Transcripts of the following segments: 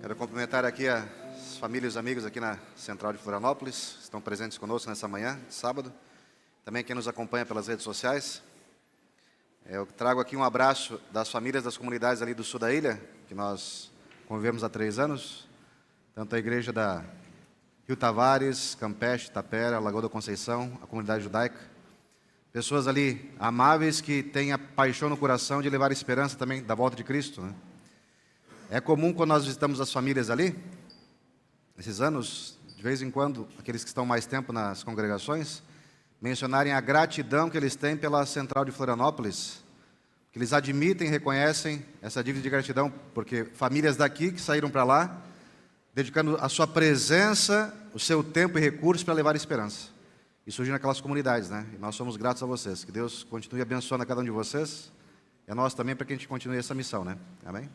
Quero cumprimentar aqui as famílias e os amigos aqui na Central de Florianópolis, que estão presentes conosco nessa manhã, sábado. Também quem nos acompanha pelas redes sociais. Eu trago aqui um abraço das famílias das comunidades ali do sul da ilha, que nós convivemos há 3 anos. Tanto a igreja da Rio Tavares, Campeche, Tapera, Lagoa da Conceição, a comunidade judaica. Pessoas ali amáveis que têm a paixão no coração de levar esperança também da volta de Cristo, né? É comum quando nós visitamos as famílias ali, esses anos, de vez em quando, aqueles que estão mais tempo nas congregações, mencionarem a gratidão que eles têm pela Central de Florianópolis, que eles admitem e reconhecem essa dívida de gratidão, porque famílias daqui que saíram para lá, dedicando a sua presença, o seu tempo e recursos para levar esperança. E surgir naquelas comunidades, né? E nós somos gratos a vocês. Que Deus continue abençoando a cada um de vocês. E a nós também, para que a gente continue essa missão, né? Amém?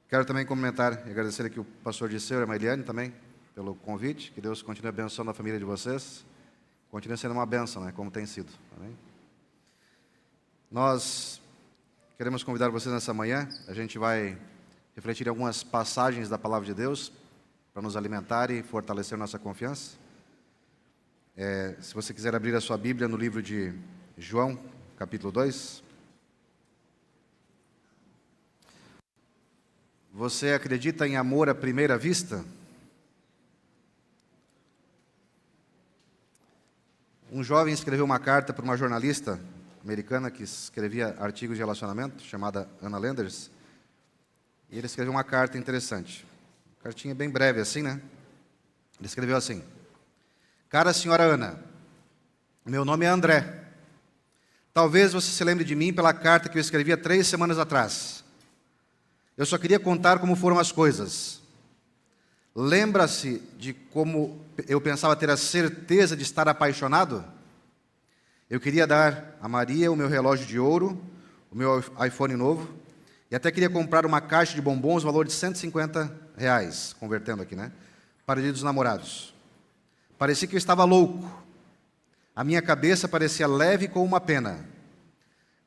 Quero também cumprimentar e agradecer aqui o pastor Disseu e a Mailiane também, pelo convite. Que Deus continue abençoando a família de vocês. Continue sendo uma bênção, né? Como tem sido. Amém? Nós queremos convidar vocês nessa manhã. A gente vai refletir em algumas passagens da Palavra de Deus para nos alimentar e fortalecer nossa confiança. Se você quiser abrir a sua Bíblia no livro de João, capítulo 2. Você acredita em amor à primeira vista? Um jovem escreveu uma carta para uma jornalista americana que escrevia artigos de relacionamento, chamada Anna Landers. E ele escreveu uma carta interessante. Cartinha bem breve assim, né? Ele escreveu assim: Cara senhora Ana, meu nome é André. Talvez você se lembre de mim pela carta que eu escrevi há 3 semanas atrás. Eu só queria contar como foram as coisas. Lembra-se de como eu pensava ter a certeza de estar apaixonado? Eu queria dar a Maria o meu relógio de ouro, o meu iPhone novo, e até queria comprar uma caixa de bombons, valor de R$150, convertendo aqui, né? Para o dia dos namorados. Parecia que eu estava louco. A minha cabeça parecia leve como uma pena.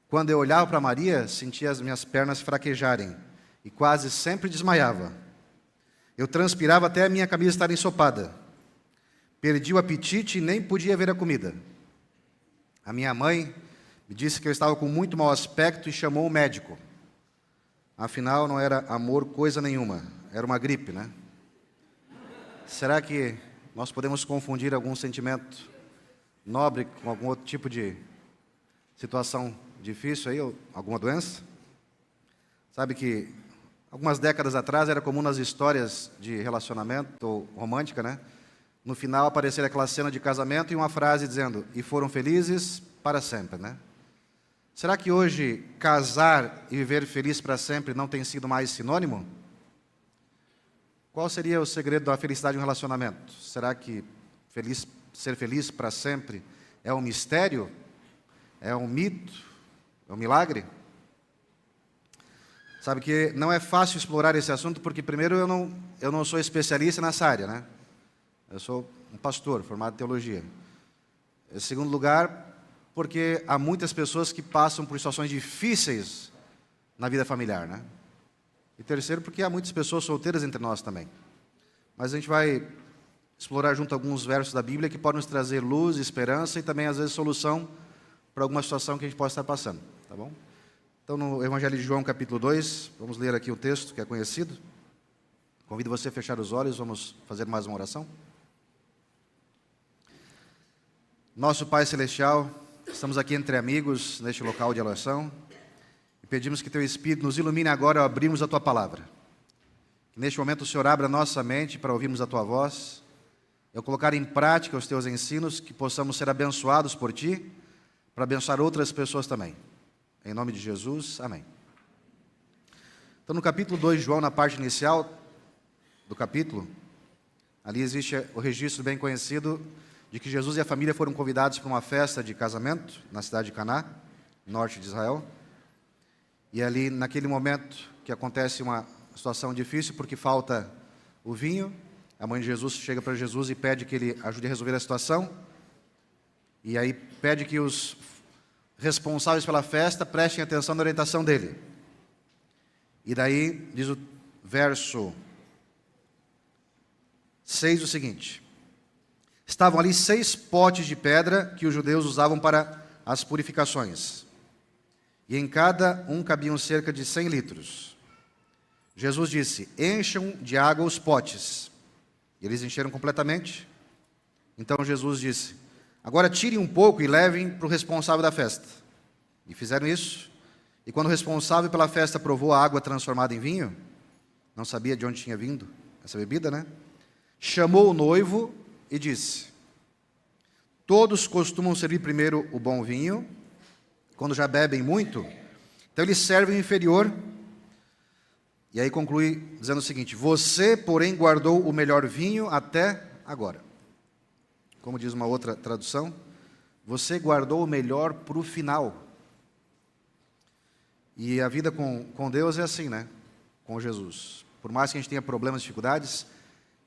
Quando eu olhava para Maria, sentia as minhas pernas fraquejarem e quase sempre desmaiava. Eu transpirava até a minha camisa estar ensopada. Perdi o apetite e nem podia ver a comida. A minha mãe me disse que eu estava com muito mau aspecto e chamou o médico. Afinal, não era amor coisa nenhuma, era uma gripe, né? Será que nós podemos confundir algum sentimento nobre com algum outro tipo de situação difícil aí, ou alguma doença? Sabe que algumas décadas atrás era comum nas histórias de relacionamento ou romântica, né? No final aparecer aquela cena de casamento e uma frase dizendo: e foram felizes para sempre, né? Será que hoje casar e viver feliz para sempre não tem sido mais sinônimo? Qual seria o segredo da felicidade em um relacionamento? Será que ser feliz para sempre é um mistério? É um mito? É um milagre? Sabe que não é fácil explorar esse assunto, porque primeiro eu não sou especialista nessa área, né? Eu sou um pastor formado em teologia. Em segundo lugar, porque há muitas pessoas que passam por situações difíceis na vida familiar, né? E terceiro, porque há muitas pessoas solteiras entre nós também. Mas a gente vai explorar junto alguns versos da Bíblia que podem nos trazer luz, esperança e também, às vezes, solução para alguma situação que a gente possa estar passando, tá bom? Então, no Evangelho de João, capítulo 2, vamos ler aqui um texto que é conhecido. Convido você a fechar os olhos, vamos fazer mais uma oração. Nosso Pai Celestial, estamos aqui entre amigos, neste local de oração, e pedimos que Teu Espírito nos ilumine agora ao abrirmos a Tua Palavra. Que neste momento o Senhor abra a nossa mente para ouvirmos a Tua voz, eu colocar em prática os Teus ensinos, que possamos ser abençoados por Ti, para abençoar outras pessoas também. Em nome de Jesus, amém. Então, no capítulo 2 de João, na parte inicial do capítulo, ali existe o registro bem conhecido de que Jesus e a família foram convidados para uma festa de casamento na cidade de Caná, norte de Israel. E ali, naquele momento que acontece uma situação difícil, porque falta o vinho, a mãe de Jesus chega para Jesus e pede que ele ajude a resolver a situação. E aí pede que os responsáveis pela festa prestem atenção na orientação dele. E daí, diz o verso 6 o seguinte: estavam ali 6 potes de pedra que os judeus usavam para as purificações, e em cada um cabiam cerca de 100 litros. Jesus disse: encham de água os potes. E eles encheram completamente. Então Jesus disse: agora tirem um pouco e levem para o responsável da festa. E fizeram isso. E quando o responsável pela festa provou a água transformada em vinho, não sabia de onde tinha vindo essa bebida, né? Chamou o noivo e disse: todos costumam servir primeiro o bom vinho, quando já bebem muito, então eles servem o inferior. E aí conclui dizendo o seguinte: você, porém, guardou o melhor vinho até agora. Como diz uma outra tradução, você guardou o melhor para o final. E a vida com Deus é assim, né? Com Jesus. Por mais que a gente tenha problemas, dificuldades,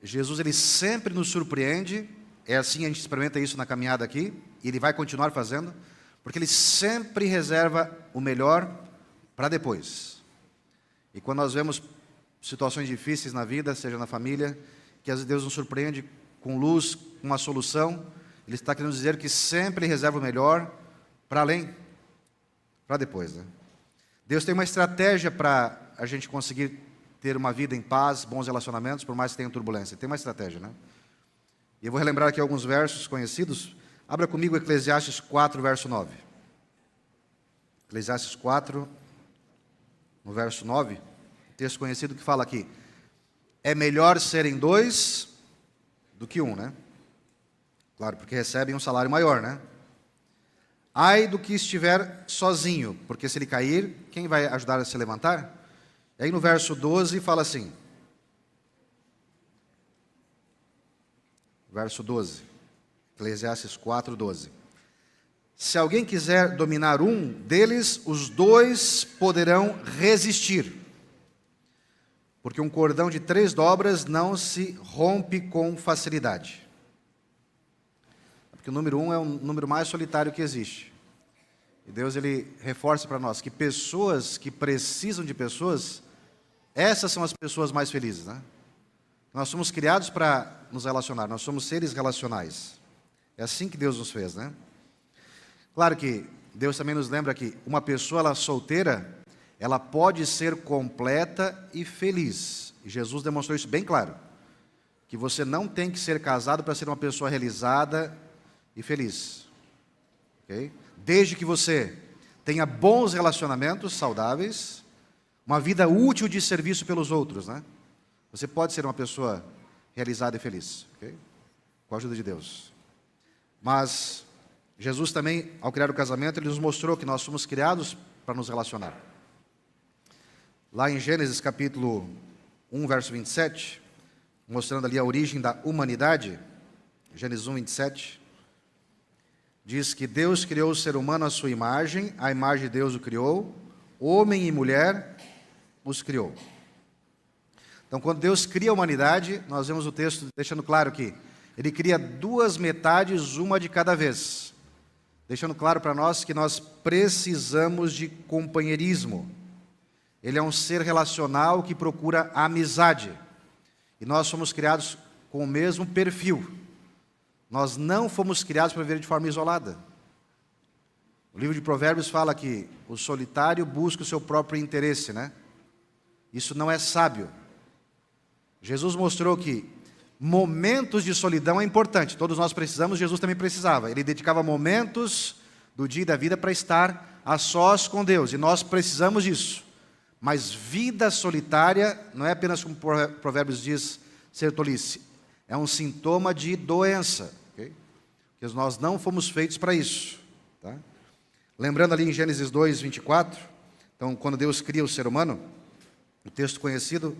Jesus, ele sempre nos surpreende. É assim, a gente experimenta isso na caminhada aqui, e ele vai continuar fazendo, porque ele sempre reserva o melhor para depois. E quando nós vemos situações difíceis na vida, seja na família, que às vezes Deus nos surpreende com luz, com uma solução, ele está querendo dizer que sempre ele reserva o melhor para além, para depois, né? Deus tem uma estratégia para a gente conseguir ter uma vida em paz, bons relacionamentos, por mais que tenha turbulência. Tem uma estratégia, né? E eu vou relembrar aqui alguns versos conhecidos. Abra comigo Eclesiastes 4, verso 9. Eclesiastes 4, no verso 9, um texto conhecido que fala aqui: é melhor serem 2 do que 1, né? Claro, porque recebem um salário maior, né? Ai do que estiver sozinho, porque se ele cair, quem vai ajudar a se levantar? E aí no verso 12 fala assim, verso 12, Eclesiastes 4, 12. Se alguém quiser dominar um deles, os 2 poderão resistir. Porque um cordão de 3 dobras não se rompe com facilidade. Porque o número 1 é o número mais solitário que existe. E Deus, ele reforça para nós que pessoas que precisam de pessoas, essas são as pessoas mais felizes, né? Nós somos criados para nos relacionar, nós somos seres relacionais. É assim que Deus nos fez, né? Claro que Deus também nos lembra que uma pessoa ela solteira, ela pode ser completa e feliz. E Jesus demonstrou isso bem claro. Que você não tem que ser casado para ser uma pessoa realizada e feliz. Okay? Desde que você tenha bons relacionamentos saudáveis, uma vida útil de serviço pelos outros, né? Você pode ser uma pessoa realizada e feliz, okay? Com a ajuda de Deus. Mas Jesus também, ao criar o casamento, ele nos mostrou que nós somos criados para nos relacionar. Lá em Gênesis capítulo 1, verso 27, mostrando ali a origem da humanidade, Gênesis 1, 27, diz que Deus criou o ser humano à sua imagem, a imagem de Deus o criou, homem e mulher os criou. Então, quando Deus cria a humanidade, nós vemos o texto deixando claro que ele cria 2 metades, uma de cada vez, deixando claro para nós que nós precisamos de companheirismo. Ele é um ser relacional que procura a amizade. E nós somos criados com o mesmo perfil. Nós não fomos criados para viver de forma isolada. O livro de Provérbios fala que o solitário busca o seu próprio interesse, né? Isso não é sábio. Jesus mostrou que momentos de solidão é importante. Todos nós precisamos, Jesus também precisava. Ele dedicava momentos do dia e da vida para estar a sós com Deus. E nós precisamos disso. Mas vida solitária não é apenas, como Provérbios diz, ser tolice. É um sintoma de doença. Okay? Porque nós não fomos feitos para isso. Tá? Lembrando ali em Gênesis 2, 24, então quando Deus cria o ser humano, o texto conhecido,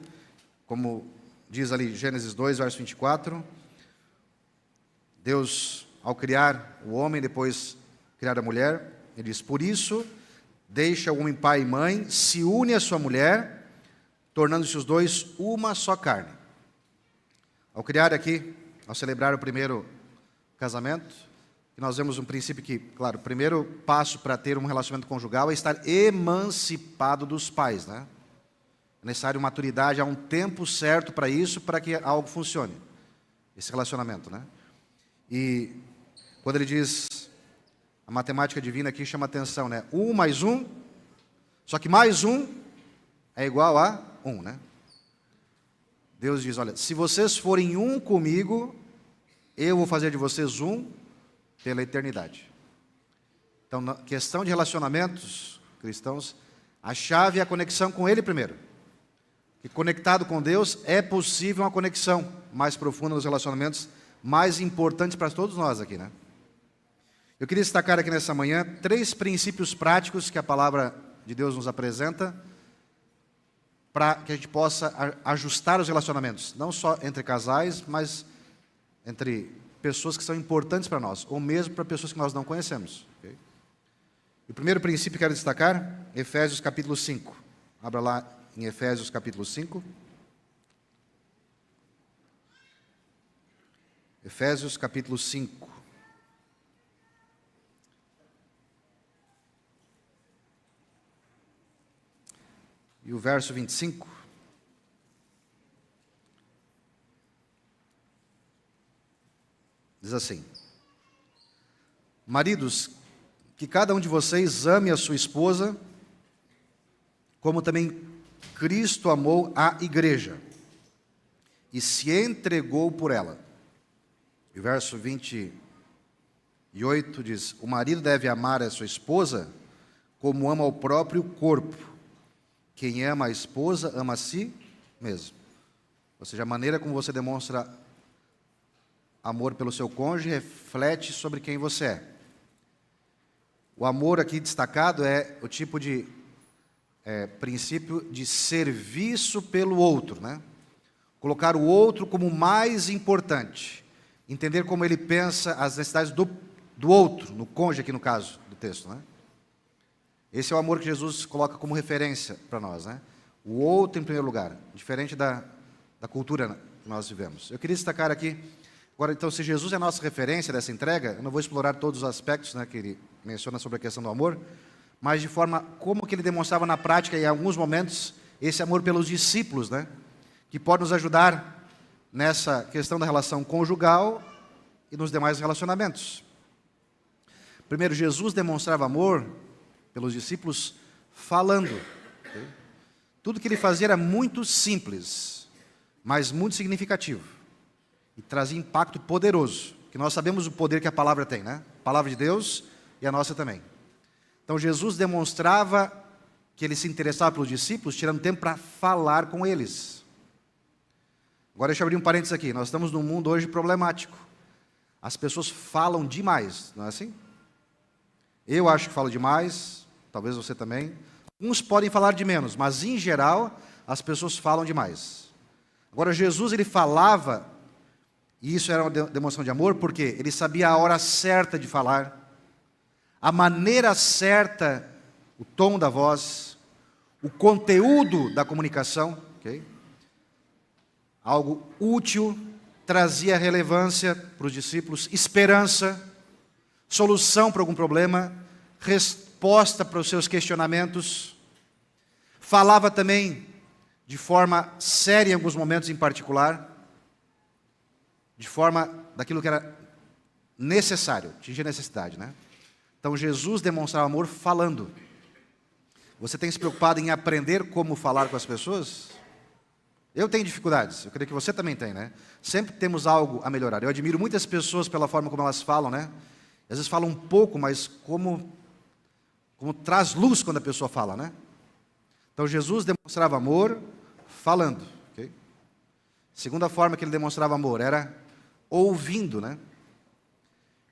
como diz ali Gênesis 2, verso 24, Deus, ao criar o homem, depois criar a mulher, ele diz: por isso, deixa o homem pai e mãe, se une à sua mulher, tornando-se os 2 uma só carne. Ao criar aqui, ao celebrar o primeiro casamento, nós vemos um princípio que, claro, o primeiro passo para ter um relacionamento conjugal é estar emancipado dos pais, né? É necessário maturidade, há um tempo certo para isso, para que algo funcione. esse relacionamento, né? E quando ele diz, a matemática divina aqui chama atenção, né? 1 mais 1, só que mais 1 é igual a 1, né? Deus diz, olha, se vocês forem um comigo, eu vou fazer de vocês um pela eternidade. Então, na questão de relacionamentos cristãos, a chave é a conexão com Ele primeiro. Que conectado com Deus é possível uma conexão mais profunda nos relacionamentos mais importantes para todos nós aqui, né? Eu queria destacar aqui nessa manhã 3 princípios práticos que a palavra de Deus nos apresenta para que a gente possa ajustar os relacionamentos, não só entre casais, mas entre pessoas que são importantes para nós, ou mesmo para pessoas que nós não conhecemos. Okay? O primeiro princípio que quero destacar, Efésios capítulo 5. Abra lá em Efésios capítulo 5. Efésios capítulo 5. E o verso 25. Diz assim: maridos, que cada um de vocês ame a sua esposa, como também Cristo amou a igreja e se entregou por ela. E o verso 28 diz: o marido deve amar a sua esposa como ama o próprio corpo. Quem ama a esposa, ama a si mesmo. Ou seja, a maneira como você demonstra amor pelo seu cônjuge reflete sobre quem você é. O amor aqui destacado é o tipo de princípio de serviço pelo outro, né? Colocar o outro como mais importante. Entender como ele pensa as necessidades do outro, no cônjuge aqui no caso do texto, né? Esse é o amor que Jesus coloca como referência para nós, né? O outro em primeiro lugar, diferente da cultura que nós vivemos. Eu queria destacar aqui, agora então, se Jesus é a nossa referência dessa entrega, eu não vou explorar todos os aspectos, né, que ele menciona sobre a questão do amor, mas de forma como que ele demonstrava na prática, em alguns momentos, esse amor pelos discípulos, né? Que pode nos ajudar nessa questão da relação conjugal e nos demais relacionamentos. Primeiro, Jesus demonstrava amor pelos discípulos falando. Okay? Tudo que ele fazia era muito simples, mas muito significativo. E trazia impacto poderoso. Que nós sabemos o poder que a palavra tem, né? A palavra de Deus e a nossa também. Então Jesus demonstrava que ele se interessava pelos discípulos, tirando tempo para falar com eles. Agora deixa eu abrir um parênteses aqui. Nós estamos num mundo hoje problemático. As pessoas falam demais, não é assim? Eu acho que falo demais, talvez você também. Uns podem falar de menos, mas em geral as pessoas falam demais. Agora Jesus ele falava, e isso era uma demonstração de amor, porque ele sabia a hora certa de falar, a maneira certa, o tom da voz, o conteúdo da comunicação, ok? Algo útil, trazia relevância para os discípulos, esperança, solução para algum problema, resposta para os seus questionamentos. Falava também de forma séria em alguns momentos em particular, de forma daquilo que era necessário, atingir a necessidade, né? Então Jesus demonstrava amor falando. Você tem se preocupado em aprender como falar com as pessoas? Eu tenho dificuldades, eu creio que você também tem, né? Sempre temos algo a melhorar. Eu admiro muitas pessoas pela forma como elas falam, né? Às vezes falam um pouco, mas como traz luz quando a pessoa fala, né? Então Jesus demonstrava amor falando, ok? Segunda forma que ele demonstrava amor era ouvindo, né?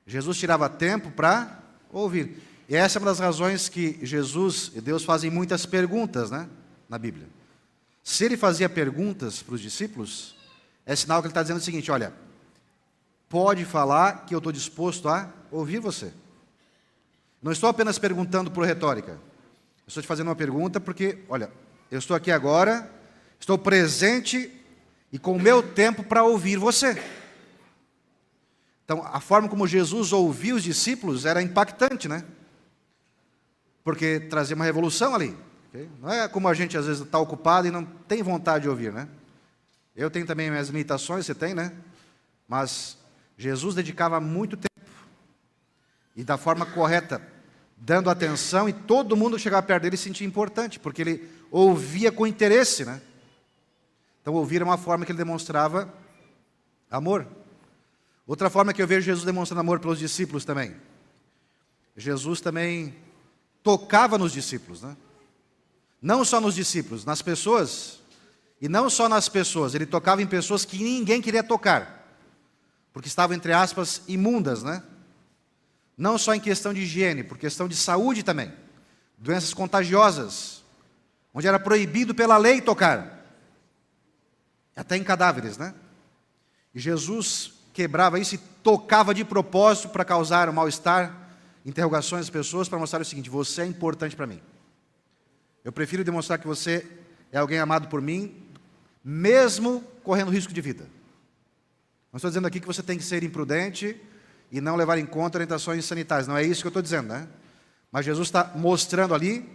Jesus tirava tempo para ouvir. E essa é uma das razões que Jesus e Deus fazem muitas perguntas, né, na Bíblia. Se ele fazia perguntas para os discípulos, é sinal que ele está dizendo o seguinte: olha, pode falar que eu estou disposto a ouvir você. Não estou apenas perguntando por retórica. Eu estou te fazendo uma pergunta porque, olha, eu estou aqui agora, estou presente e com o meu tempo para ouvir você. Então, a forma como Jesus ouvia os discípulos era impactante, né? Porque trazia uma revolução ali. Okay? Não é como a gente às vezes está ocupado e não tem vontade de ouvir, né? Eu tenho também minhas limitações, você tem, né? Mas Jesus dedicava muito tempo, e da forma correta, dando atenção, e todo mundo que chegava perto dele se sentia importante, porque ele ouvia com interesse, né? Então, ouvir é uma forma que ele demonstrava amor. Outra forma que eu vejo Jesus demonstrando amor pelos discípulos também. Jesus também tocava nos discípulos, né? Não só nos discípulos, nas pessoas. E não só nas pessoas, ele tocava em pessoas que ninguém queria tocar, porque estavam, entre aspas, imundas, né? Não só em questão de higiene, por questão de saúde também. Doenças contagiosas, onde era proibido pela lei tocar. Até em cadáveres, né? E Jesus quebrava isso e tocava de propósito para causar um mal-estar, interrogações das pessoas, para mostrar o seguinte: você é importante para mim. Eu prefiro demonstrar que você é alguém amado por mim, mesmo correndo risco de vida. Não estou dizendo aqui que você tem que ser imprudente e não levar em conta orientações sanitárias. Não é isso que eu estou dizendo, né? Mas Jesus está mostrando ali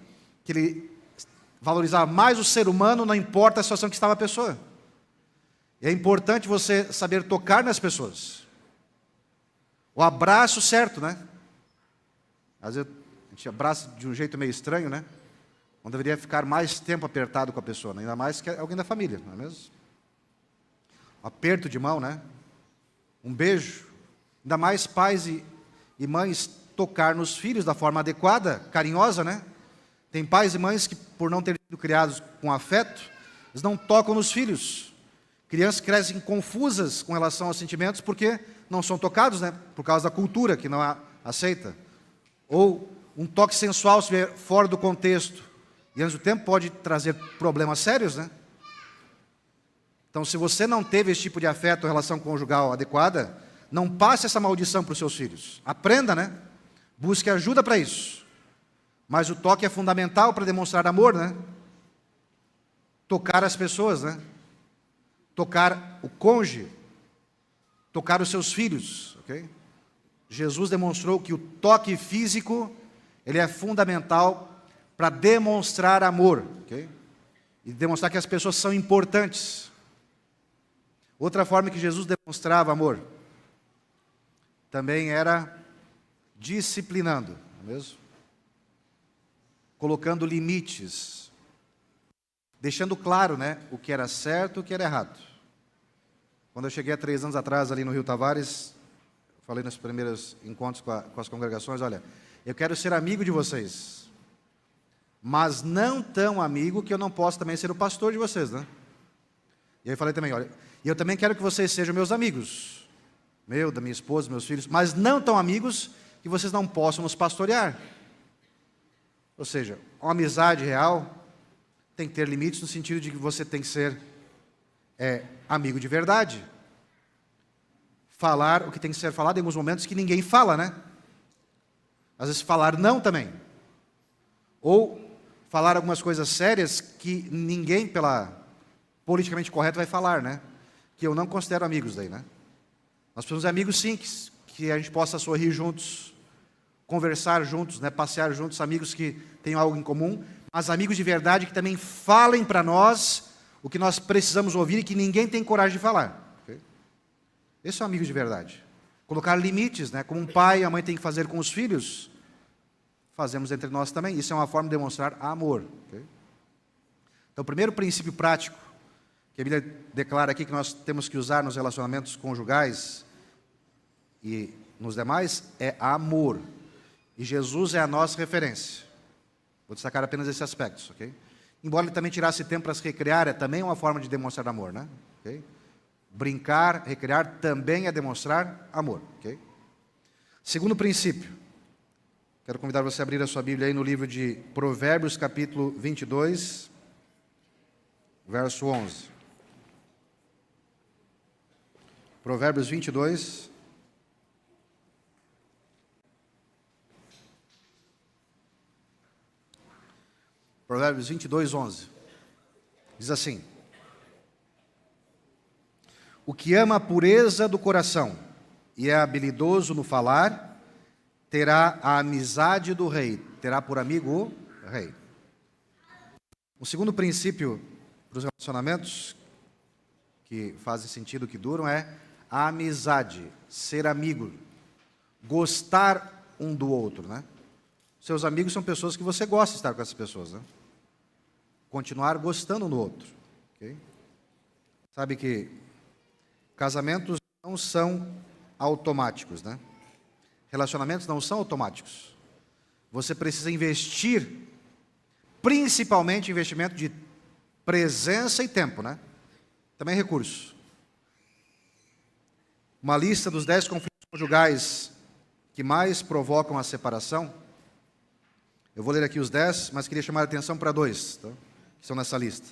que ele valorizava mais o ser humano, não importa a situação que estava a pessoa. E é importante você saber tocar nas pessoas. O abraço certo, né? Às vezes a gente abraça de um jeito meio estranho, né? Não deveria ficar mais tempo apertado com a pessoa, né? Ainda mais que é alguém da família, não é mesmo? Um aperto de mão, né? Um beijo. Ainda mais pais e mães tocar nos filhos da forma adequada, carinhosa, né? Tem pais e mães que, por não terem sido criados com afeto, eles não tocam nos filhos. Crianças crescem confusas com relação aos sentimentos porque não são tocados, né? Por causa da cultura que não aceita. Ou um toque sensual, se vier fora do contexto e antes do tempo, pode trazer problemas sérios, né? Então, se você não teve esse tipo de afeto ou relação conjugal adequada, não passe essa maldição para os seus filhos. Aprenda, né? Busque ajuda para isso. Mas o toque é fundamental para demonstrar amor, né? Tocar as pessoas, né? Tocar o cônjuge, tocar os seus filhos, ok? Jesus demonstrou que o toque físico, ele é fundamental para demonstrar amor, ok? E demonstrar que as pessoas são importantes. Outra forma que Jesus demonstrava amor também era disciplinando, não é mesmo? Colocando limites, deixando claro, né, o que era certo e o que era errado. Quando eu cheguei há 3 anos atrás ali no Rio Tavares, falei nos primeiros encontros com as congregações: olha, eu quero ser amigo de vocês, mas não tão amigo que eu não possa também ser o pastor de vocês, né? E aí falei também: olha, e eu também quero que vocês sejam meus amigos, da minha esposa, meus filhos, mas não tão amigos que vocês não possam nos pastorear. Ou seja, uma amizade real tem que ter limites no sentido de que você tem que ser amigo de verdade. Falar o que tem que ser falado em alguns momentos que ninguém fala, né? Às vezes falar não também. Ou falar algumas coisas sérias que ninguém, pela politicamente correto, vai falar, né? Que eu não considero amigos daí, né? Nós precisamos de amigos sim, que a gente possa sorrir juntos, conversar juntos, né? Passear juntos, amigos que tenham algo em comum, mas amigos de verdade que também falem para nós o que nós precisamos ouvir e que ninguém tem coragem de falar. Okay? Esse é um amigo de verdade. Colocar limites, né? Como um pai e a mãe tem que fazer com os filhos, fazemos entre nós também. Isso é uma forma de demonstrar amor. Okay? Então, o primeiro princípio prático que a Bíblia declara aqui que nós temos que usar nos relacionamentos conjugais e nos demais é amor. E Jesus é a nossa referência. Vou destacar apenas esses aspectos, ok? Embora ele também tirasse tempo para se recrear, é também uma forma de demonstrar amor, né? Okay? Brincar, recrear, também é demonstrar amor, ok? Segundo princípio, quero convidar você a abrir a sua Bíblia aí no livro de Provérbios, capítulo 22, verso 11. Provérbios 22, Provérbios 22, 11. Diz assim: o que ama a pureza do coração e é habilidoso no falar, terá a amizade do rei, terá por amigo o rei. O segundo princípio para os relacionamentos, que fazem sentido, que duram, é a amizade, ser amigo, gostar um do outro, né? Seus amigos são pessoas que você gosta de estar com essas pessoas, né? Continuar gostando um do outro, ok? Sabe que casamentos não são automáticos, né? Relacionamentos não são automáticos. Você precisa investir, principalmente investimento de presença e tempo, né? Também recurso. Uma lista dos 10 conflitos conjugais que mais provocam a separação. Eu vou ler aqui os 10, mas queria chamar a atenção para 2, tá? Que estão nessa lista.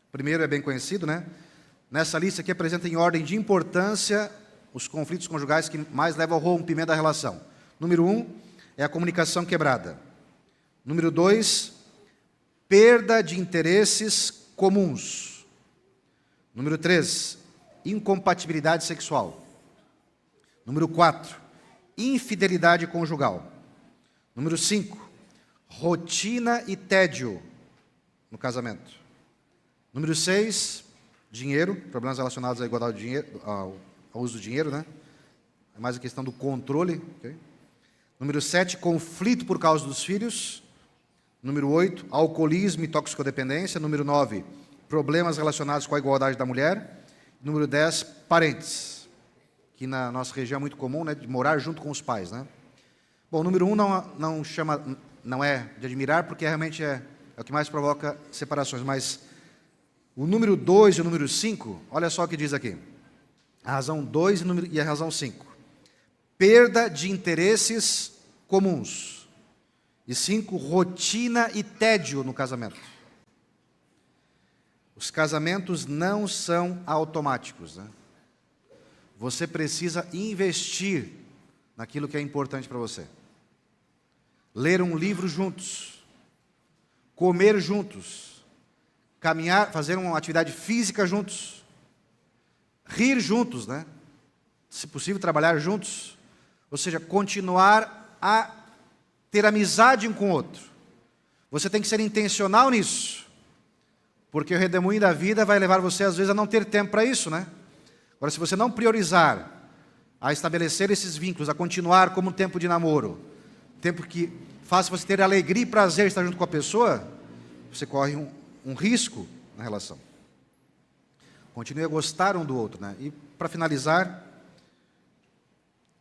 O primeiro é bem conhecido, né? Nessa lista aqui apresenta em ordem de importância os conflitos conjugais que mais levam ao rompimento da relação. Número 1 é a comunicação quebrada. Número 2, perda de interesses comuns. Número 3, incompatibilidade sexual. Número 4, infidelidade conjugal. Número 5, rotina e tédio no casamento. Número 6, dinheiro, problemas relacionados à igualdade de dinheiro, ao uso do dinheiro, né? É mais a questão do controle. Okay? Número 7, conflito por causa dos filhos. Número 8, alcoolismo e toxicodependência. Número 9, problemas relacionados com a igualdade da mulher. Número 10, parentes, que na nossa região é muito comum, né, de morar junto com os pais, né? Bom, o número 1 não é de admirar, porque realmente é o que mais provoca separações, mas o número 2 e o número 5, olha só o que diz aqui. A razão 2 e a razão 5. Perda de interesses comuns. E 5, rotina e tédio no casamento. Os casamentos não são automáticos, né? Você precisa investir naquilo que é importante para você. Ler um livro juntos. Comer juntos. Caminhar, fazer uma atividade física juntos. Rir juntos, né? Se possível, trabalhar juntos. Ou seja, continuar a ter amizade um com o outro. Você tem que ser intencional nisso. Porque o redemoinho da vida vai levar você, às vezes, a não ter tempo para isso, né? Agora, se você não priorizar a estabelecer esses vínculos, a continuar como um tempo de namoro, tempo que faça você ter alegria e prazer de estar junto com a pessoa, você corre um risco na relação. Continue a gostar um do outro, né? E para finalizar,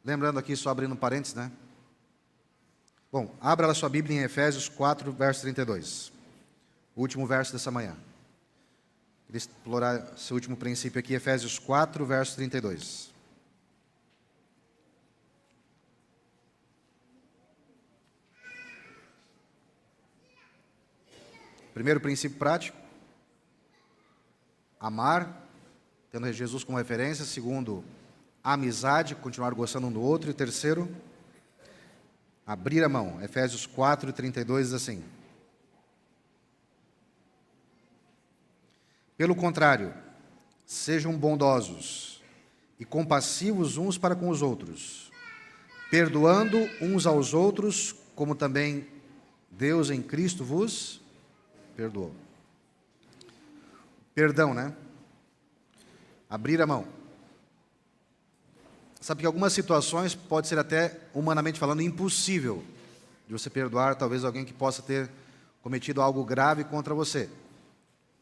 lembrando aqui, só abrindo um parênteses, né? Bom, abra a sua Bíblia em Efésios 4, verso 32. O último verso dessa manhã. Queria explorar esse último princípio aqui, Efésios 4, verso 32. Primeiro princípio prático, amar, tendo Jesus como referência. Segundo, amizade, continuar gostando um do outro. E terceiro, abrir a mão. Efésios 4, 32 diz assim: pelo contrário, sejam bondosos e compassivos uns para com os outros, perdoando uns aos outros, como também Deus em Cristo vos perdoou. Perdão, né? Abrir a mão. Sabe que algumas situações pode ser até, humanamente falando, impossível de você perdoar talvez alguém que possa ter cometido algo grave contra você,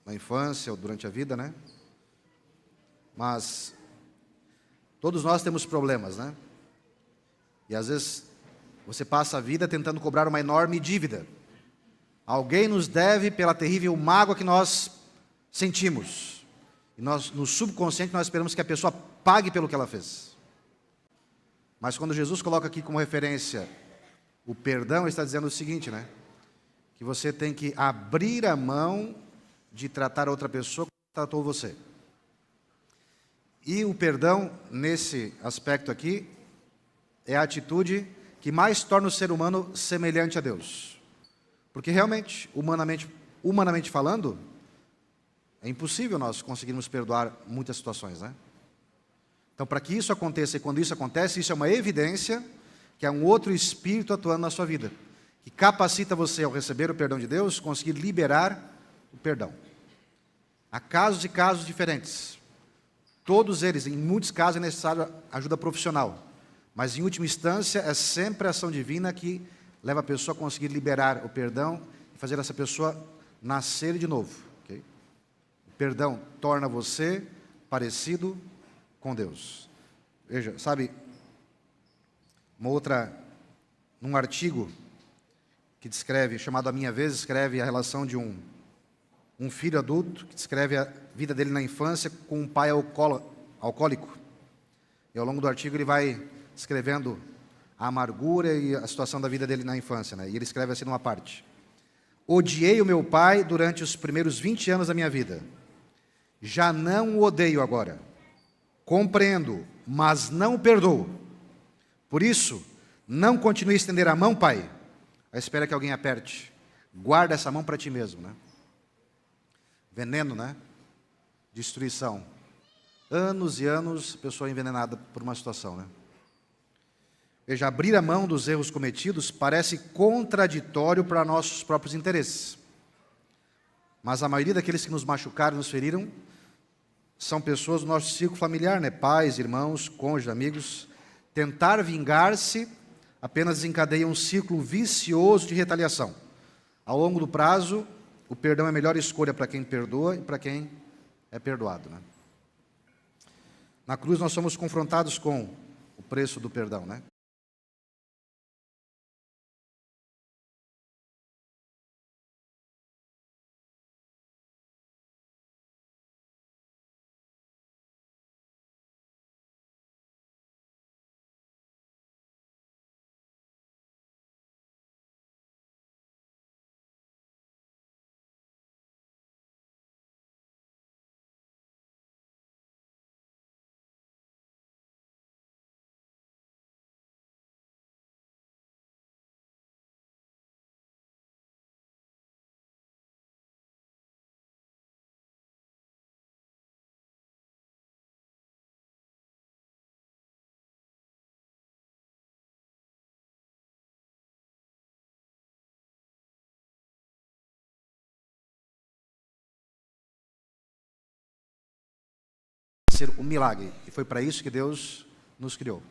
na infância ou durante a vida, né? Mas todos nós temos problemas, né? E às vezes você passa a vida tentando cobrar uma enorme dívida. Alguém nos deve pela terrível mágoa que nós sentimos. E nós, no subconsciente, nós esperamos que a pessoa pague pelo que ela fez. Mas quando Jesus coloca aqui como referência o perdão, ele está dizendo o seguinte, né? Que você tem que abrir a mão de tratar a outra pessoa como tratou você. E o perdão, nesse aspecto aqui, é a atitude que mais torna o ser humano semelhante a Deus. Porque realmente, humanamente falando, é impossível nós conseguirmos perdoar muitas situações, né? Então, para que isso aconteça, e quando isso acontece, isso é uma evidência que há um outro espírito atuando na sua vida, que capacita você, ao receber o perdão de Deus, conseguir liberar o perdão. Há casos e casos diferentes. Todos eles, em muitos casos, é necessário ajuda profissional. Mas, em última instância, é sempre a ação divina que leva a pessoa a conseguir liberar o perdão e fazer essa pessoa nascer de novo. Okay? O perdão torna você parecido com Deus. Veja, sabe, num artigo que descreve, chamado A Minha Vez, escreve a relação de um filho adulto, que descreve a vida dele na infância com um pai alcoólico. E ao longo do artigo ele vai descrevendo a amargura e a situação da vida dele na infância, né? E ele escreve assim numa parte: odiei o meu pai durante os primeiros 20 anos da minha vida. Já não o odeio agora. Compreendo, mas não o perdoo. Por isso, não continue a estender a mão, pai, à espera que alguém aperte. Guarda essa mão para ti mesmo, né? Veneno, né? Destruição. Anos e anos, a pessoa envenenada por uma situação, né? Veja, abrir a mão dos erros cometidos parece contraditório para nossos próprios interesses. Mas a maioria daqueles que nos machucaram e nos feriram são pessoas do nosso círculo familiar, né? Pais, irmãos, cônjuges, amigos. Tentar vingar-se apenas desencadeia um ciclo vicioso de retaliação. Ao longo do prazo, o perdão é a melhor escolha para quem perdoa e para quem é perdoado, né? Na cruz nós somos confrontados com o preço do perdão, né? Ser um milagre. E foi para isso que Deus nos criou.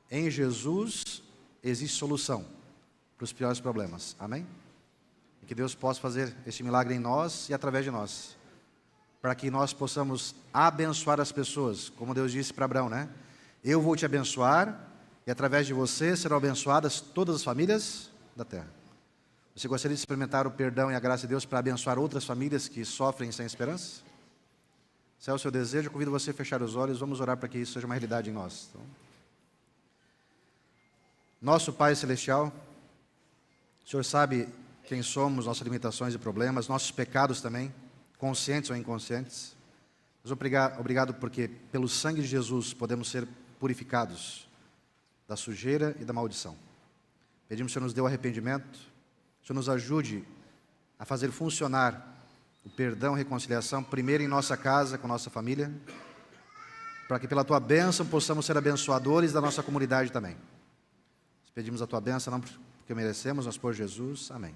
Em Jesus existe solução para os piores problemas. Amém? E que Deus possa fazer esse milagre em nós e através de nós, para que nós possamos abençoar as pessoas, como Deus disse para Abraão, né? Eu vou te abençoar e através de você serão abençoadas todas as famílias da terra. Você gostaria de experimentar o perdão e a graça de Deus para abençoar outras famílias que sofrem sem esperança? Se é o seu desejo, eu convido você a fechar os olhos. Vamos orar para que isso seja uma realidade em nós. Então, nosso Pai Celestial, o Senhor sabe quem somos, nossas limitações e problemas, nossos pecados também, conscientes ou inconscientes. Mas obrigado porque pelo sangue de Jesus podemos ser purificados da sujeira e da maldição. Pedimos que o Senhor nos dê o arrependimento, que o Senhor nos ajude a fazer funcionar o perdão e reconciliação, primeiro em nossa casa, com nossa família, para que pela Tua bênção possamos ser abençoadores da nossa comunidade também. Pedimos a Tua bênção, não porque merecemos, mas por Jesus. Amém.